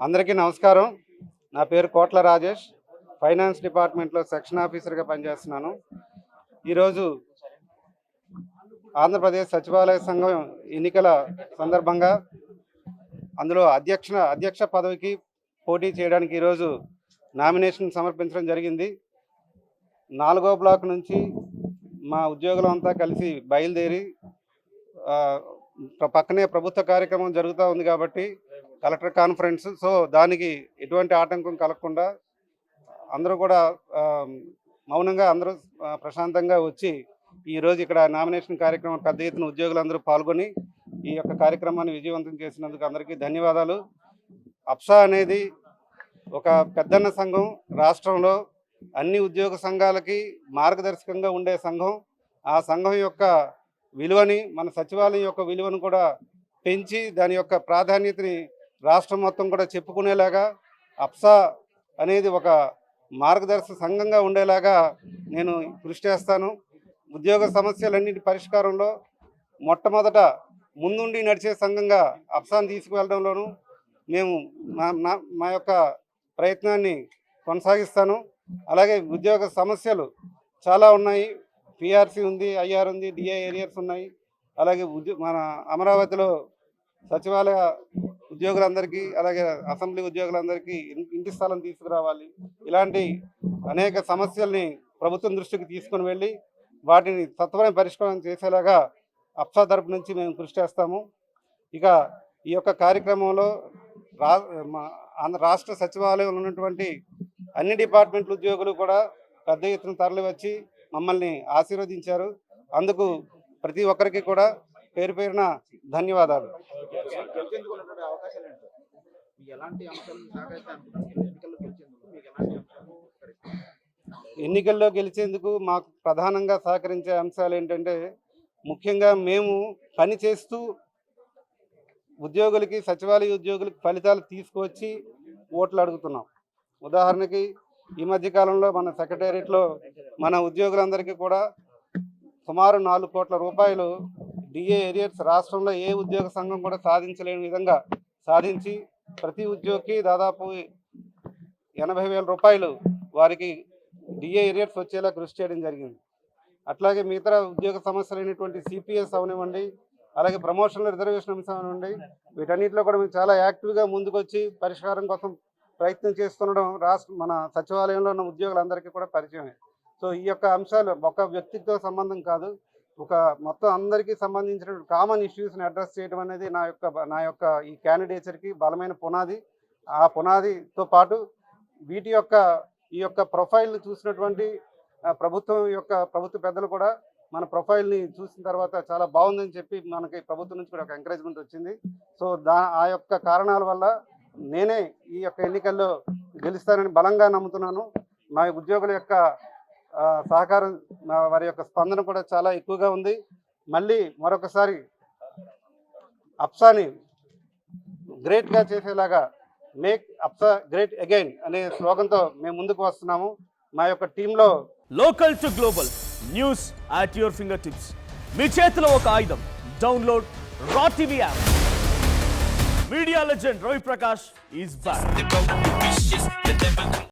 అందరికీ నమస్కారం. నా పేరు కోట్ల రాజేష్. ఫైనాన్స్ డిపార్ట్మెంట్లో సెక్షన్ ఆఫీసర్గా పనిచేస్తున్నాను. ఈరోజు ఆంధ్రప్రదేశ్ సచివాలయ సంఘం ఎన్నికల సందర్భంగా అందులో అధ్యక్ష పదవికి పోటీ చేయడానికి ఈరోజు నామినేషన్ సమర్పించడం జరిగింది. 4వ బ్లాక్ నుంచి మా ఉద్యోగులంతా కలిసి బయలుదేరి పక్కనే ప్రభుత్వ కార్యక్రమం జరుగుతూ ఉంది కాబట్టి కలెక్టర్ కాన్ఫరెన్స్, సో దానికి ఎటువంటి ఆటంకం కలగకుండా అందరూ కూడా మౌనంగా అందరూ ప్రశాంతంగా వచ్చి ఈరోజు ఇక్కడ నామినేషన్ కార్యక్రమం పెద్ద ఎత్తున ఉద్యోగులందరూ పాల్గొని ఈ యొక్క కార్యక్రమాన్ని విజయవంతం చేసినందుకు అందరికీ ధన్యవాదాలు. అప్సా అనేది ఒక పెద్దన్న సంఘం, రాష్ట్రంలో అన్ని ఉద్యోగ సంఘాలకి మార్గదర్శకంగా ఉండే సంఘం. ఆ సంఘం యొక్క విలువని, మన సచివాలయం యొక్క విలువను కూడా పెంచి దాని యొక్క ప్రాధాన్యతని రాష్ట్రం మొత్తం కూడా చెప్పుకునేలాగా అప్సా అనేది ఒక మార్గదర్శక సంఘంగా ఉండేలాగా నేను కృషి చేస్తాను. ఉద్యోగ సమస్యలన్నింటి పరిష్కారంలో మొట్టమొదట ముందుండి నడిచే సంఘంగా అప్సాను తీసుకువెళ్ళడంలోనూ మేము మా యొక్క ప్రయత్నాన్ని కొనసాగిస్తాను. అలాగే ఉద్యోగ సమస్యలు చాలా ఉన్నాయి. పిఆర్సీ ఉంది, ఐఆర్ ఉంది, డిఏ ఏరియర్స్ ఉన్నాయి. అలాగే మన అమరావతిలో సచివాలయ ఉద్యోగులందరికీ, అలాగే అసెంబ్లీ ఉద్యోగులందరికీ ఇంటి స్థలం తీసుకురావాలి. ఇలాంటి అనేక సమస్యల్ని ప్రభుత్వం దృష్టికి తీసుకుని వెళ్ళి వాటిని సత్వరం పరిష్కారం చేసేలాగా అప్సా తరపు నుంచి మేము కృషి చేస్తాము. ఇక ఈ యొక్క కార్యక్రమంలో రాష్ట్ర సచివాలయంలో ఉన్నటువంటి అన్ని డిపార్ట్మెంట్ల ఉద్యోగులు కూడా పెద్ద ఎత్తున తరలి వచ్చి మమ్మల్ని ఆశీర్వదించారు. అందుకు ప్రతి ఒక్కరికి కూడా పేరు పేరున ధన్యవాదాలు. ఎన్నికల్లో గెలిచేందుకు మాకు ప్రధానంగా సహకరించే అంశాలు ఏంటంటే, ముఖ్యంగా మేము పని చేస్తూ ఉద్యోగులకి, సచివాలయ ఉద్యోగులకి ఫలితాలు తీసుకువచ్చి ఓట్లు అడుగుతున్నాం. ఉదాహరణకి ఈ మధ్యకాలంలో మన సెక్రటేరియట్లో మన ఉద్యోగులందరికీ కూడా సుమారు 4 కోట్ల రూపాయలు డిఏ ఏరియర్స్ రాష్ట్రంలో ఏ ఉద్యోగ సంఘం కూడా సాధించలేని విధంగా సాధించి ప్రతి ఉద్యోగికి దాదాపు 80,000 రూపాయలు వారికి డిఏ ఏరియర్స్ వచ్చేలా కృషి చేయడం జరిగింది. అట్లాగే మిగతా ఉద్యోగ సమస్యలు అయినటువంటి సిపిఎస్ అవనివ్వండి, అలాగే ప్రమోషన్ల రిజర్వేషన్ అంశం అవనివ్వండి, వీటన్నిటిలో కూడా మేము చాలా యాక్టివ్గా ముందుకొచ్చి పరిష్కారం కోసం ప్రయత్నం చేస్తుండడం మన సచివాలయంలో ఉన్న ఉద్యోగులందరికీ కూడా పరిచయమే. సో ఈ యొక్క అంశాలు ఒక వ్యక్తితో సంబంధం కాదు, ఒక మొత్తం అందరికీ సంబంధించిన కామన్ ఇష్యూస్ని అడ్రస్ చేయడం అనేది నా యొక్క ఈ క్యాండిడేచర్కి బలమైన పునాది. ఆ పునాదితో పాటు ఈ యొక్క ప్రొఫైల్ని చూసినటువంటి ప్రభుత్వ పెద్దలు కూడా మన ప్రొఫైల్ని చూసిన తర్వాత చాలా బాగుందని చెప్పి మనకి ప్రభుత్వం నుంచి కూడా ఒక ఎంకరేజ్మెంట్ వచ్చింది. సో ఆ యొక్క కారణాల వల్ల నేనే ఈ యొక్క ఎన్నికల్లో గెలుస్తానని బలంగా నమ్ముతున్నాను. మా ఉద్యోగుల యొక్క సహకారం, వారి యొక్క స్పందన కూడా చాలా ఎక్కువగా ఉంది. మళ్ళీ మరొకసారి అప్సాని గ్రేట్గా చేసేలాగా మేక్ అప్సా గ్రేట్ అగైన్ అనే స్లోగన్తో మేము ముందుకు వస్తున్నాము. మా యొక్క టీంలో local to global news at your fingertips. మీ చేతిలో ఒక ఆయుధం. Download raw TV app. Media legend Ravi Prakash is back.